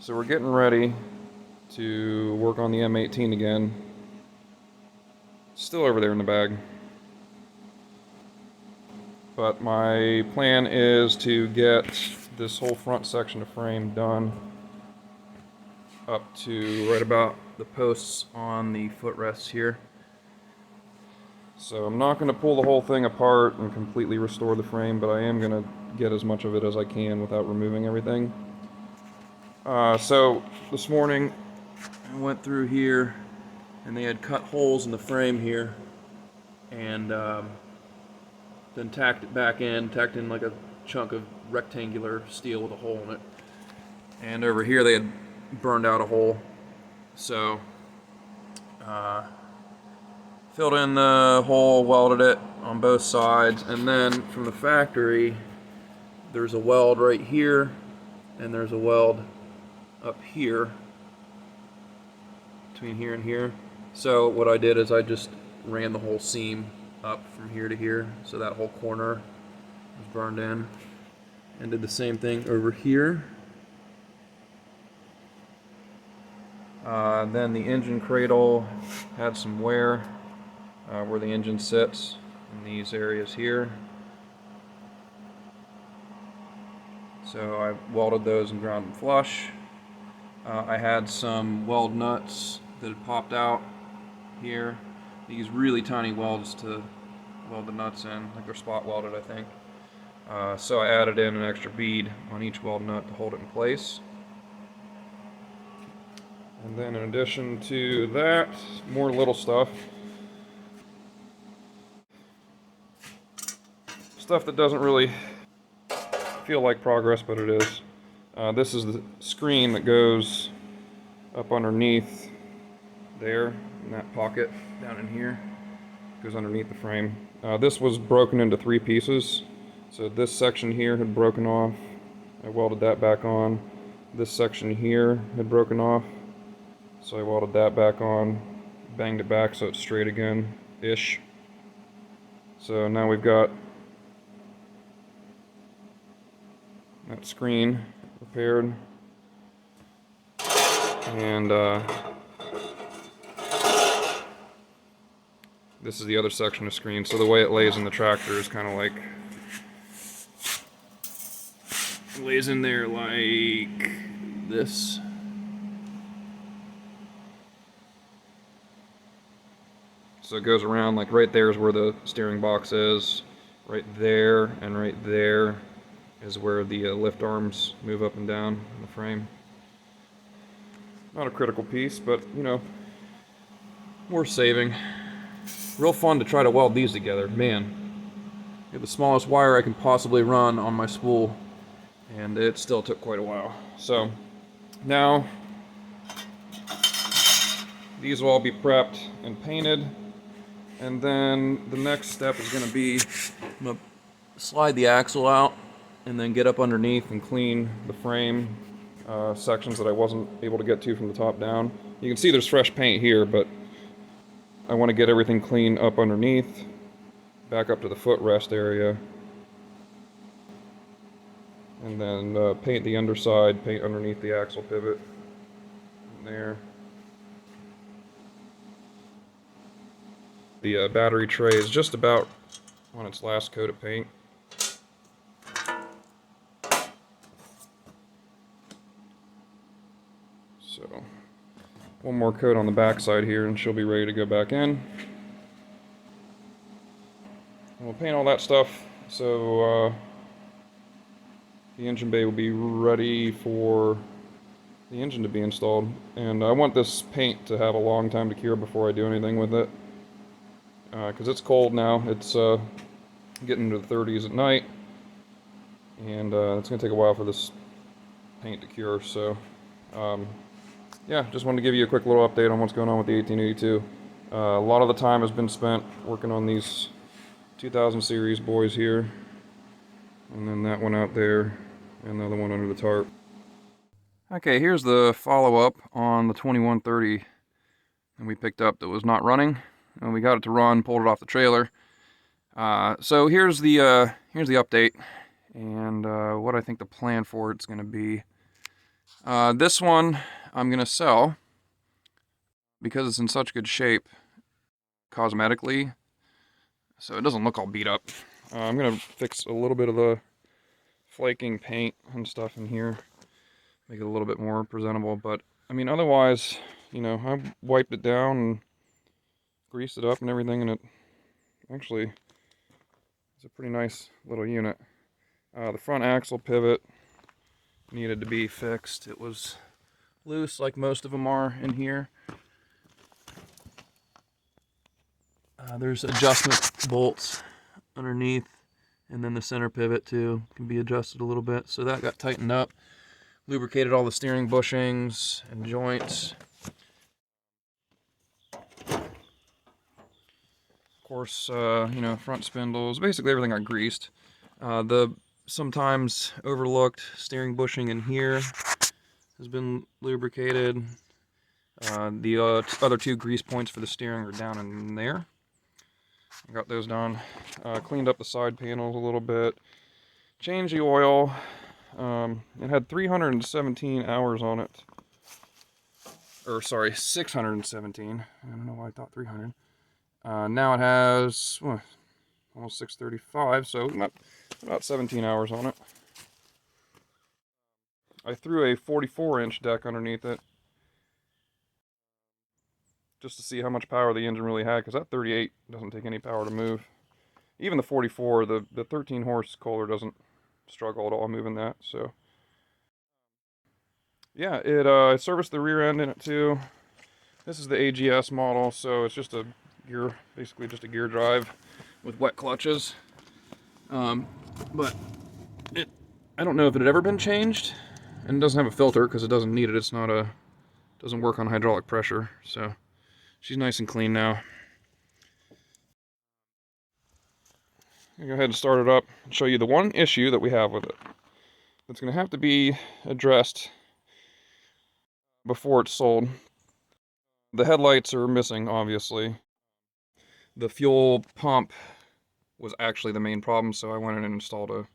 So we're getting ready to work on the M18 again. Still over there in the bag. But my plan is to get this whole front section of frame done up to right about the posts on the footrests here. So I'm not going to pull the whole thing apart and completely restore the frame, but I am going to get as much of it as I can without removing everything. So this morning I went through here and they had cut holes in the frame here and then tacked it back in, tacked in like a chunk of rectangular steel with a hole in it. And over here they had burned out a hole. So filled in the hole, welded it on both sides, and then from the factory there's a weld right here and there's a weld up here between here and here. So what I did is I just ran the whole seam up from here to here, so that whole corner was burned in, and did the same thing over here. Then the engine cradle had some wear where the engine sits in these areas here. So I welded those and ground them flush. I had some weld nuts that had popped out here. These really tiny welds to weld the nuts in, like they're spot welded, I think. So I added in an extra bead on each weld nut to hold it in place. And then in addition to that, more little stuff. Stuff that doesn't really feel like progress, but it is. This is the screen that goes up underneath there, in that pocket down in here. Goes underneath the frame. This was broken into 3 pieces. So this section here had broken off. I welded that back on. This section here had broken off. So I welded that back on, banged it back so it's straight again-ish. So now we've got that screen repaired. And this is the other section of screen. So the way it lays in the tractor is kind of like, it lays in there like this. So it goes around, like right there is where the steering box is, right there, and right there is where the lift arms move up and down in the frame. Not a critical piece, but you know, worth saving. Real fun to try to weld these together, man. I have the smallest wire I can possibly run on my spool, and it still took quite a while. So now these will all be prepped and painted. And then the next step is going to be, I'm going to slide the axle out and then get up underneath and clean the frame sections that I wasn't able to get to from the top down. You can see there's fresh paint here, but I want to get everything clean up underneath, back up to the footrest area, and then paint the underside, paint underneath the axle pivot there. The battery tray is just about on its last coat of paint. So, one more coat on the back side here and she'll be ready to go back in. And we'll paint all that stuff so the engine bay will be ready for the engine to be installed. And I want this paint to have a long time to cure before I do anything with it. Because it's cold now. It's getting into the 30s at night, and it's going to take a while for this paint to cure. So yeah, just wanted to give you a quick little update on what's going on with the 1882. A lot of the time has been spent working on these 2000 series boys here, and then that one out there, and the other one under the tarp. Okay, here's the follow-up on the 2130 that we picked up that was not running. And we got it to run, pulled it off the trailer. So here's the update, and what I think the plan for it's going to be. This one I'm going to sell because it's in such good shape cosmetically, so it doesn't look all beat up. I'm going to fix a little bit of the flaking paint and stuff in here, make it a little bit more presentable, but I mean, otherwise, you know, I wiped it down and greased it up and everything, and it actually is a pretty nice little unit. The front axle pivot needed to be fixed. It was loose, like most of them are in here. There's adjustment bolts underneath, and then the center pivot too can be adjusted a little bit. So that got tightened up, lubricated all the steering bushings and joints. Of course, you know, front spindles, basically everything got greased. The sometimes overlooked steering bushing in here has been lubricated. The other two grease points for the steering are down in there. I got those done. Cleaned up the side panels a little bit. Changed the oil. It had 317 hours on it. Or sorry, 617. I don't know why I thought 300. Now it has almost 635, so about 17 hours on it. I threw a 44-inch deck underneath it just to see how much power the engine really had, because that 38 doesn't take any power to move. Even the 44, the 13 horse Kohler doesn't struggle at all moving that. So yeah, it serviced the rear end in it too. This is the AGS model, so it's just a gear, basically just a gear drive with wet clutches. But I don't know if it had ever been changed, and it doesn't have a filter because it doesn't need it. It's not doesn't work on hydraulic pressure, so she's nice and clean now. I'll go ahead and start it up and show you the one issue that we have with it. That's going to have to be addressed before it's sold. The headlights are missing, obviously. The fuel pump was actually the main problem, so I went in and installed an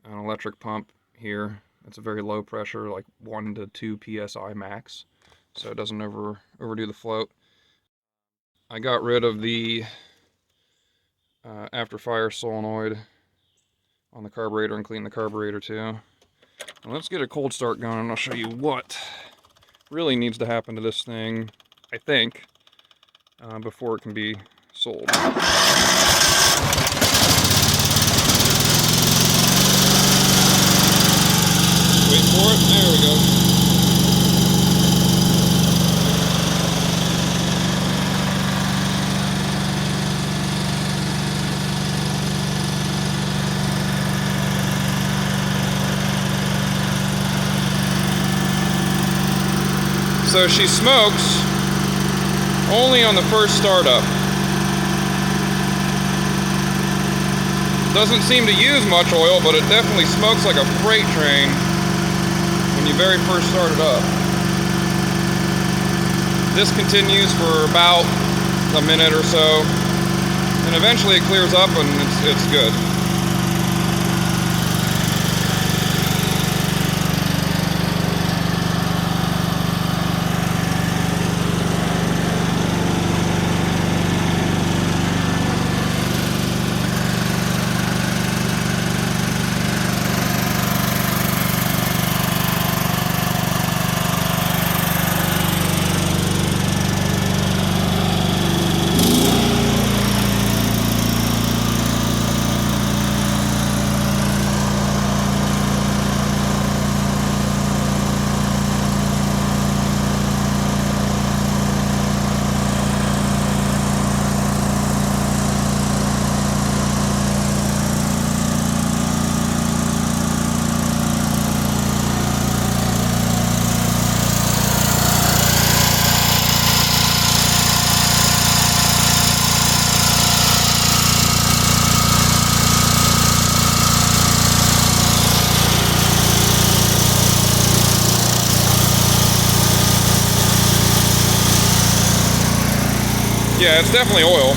electric pump here. It's a very low pressure, like 1 to 2 psi max, so it doesn't overdo the float. I got rid of the after fire solenoid on the carburetor and cleaned the carburetor too. Now let's get a cold start going, and I'll show you what really needs to happen to this thing, I think, before it can be sold. Wait for it. There we go. So she smokes only on the first startup. Doesn't seem to use much oil, but it definitely smokes like a freight train when you very first start it up. This continues for about a minute or so, and eventually it clears up and it's good. Yeah, it's definitely oil.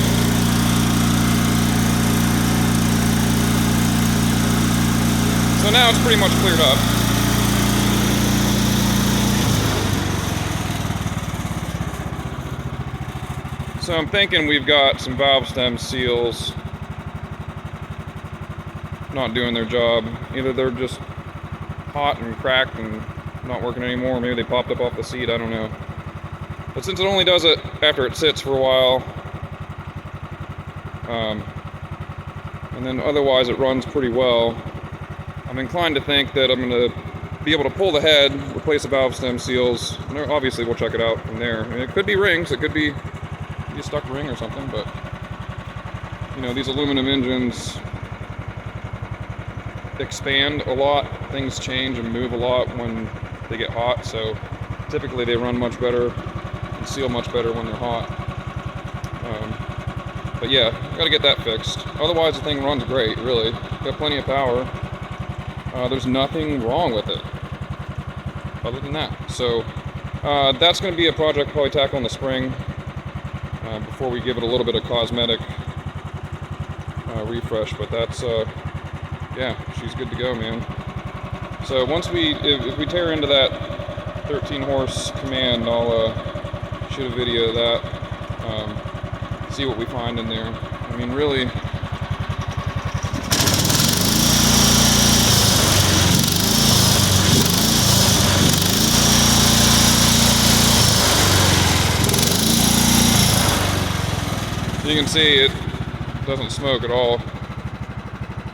So now it's pretty much cleared up. So I'm thinking we've got some valve stem seals not doing their job. Either they're just hot and cracked and not working anymore, or maybe they popped up off the seat, I don't know. But since it only does it after it sits for a while, and then otherwise it runs pretty well, I'm inclined to think that I'm going to be able to pull the head, replace the valve stem seals, and obviously we'll check it out from there. I mean, it could be rings, it could be a stuck ring or something, but you know, these aluminum engines expand a lot, things change and move a lot when they get hot, so typically they run much better and seal much better when they're hot. But yeah, gotta get that fixed. Otherwise the thing runs great, really. Got plenty of power. There's nothing wrong with it other than that. So that's going to be a project probably tackle in the spring before we give it a little bit of cosmetic refresh. But that's yeah, she's good to go, man. So once if we tear into that 13 horse command, I'll shoot a video of that, see what we find in there. I mean, really, you can see it doesn't smoke at all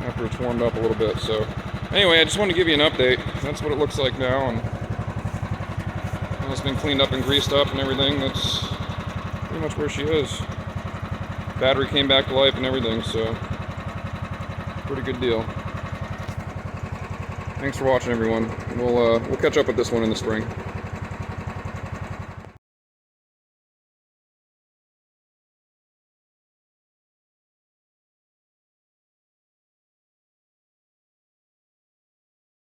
after it's warmed up a little bit. So anyway, I just wanted to give you an update. That's what it looks like now, and it's been cleaned up and greased up and everything. That's pretty much where she is. Battery came back to life and everything, so pretty good deal. Thanks for watching, everyone. We'll catch up with this one in the spring.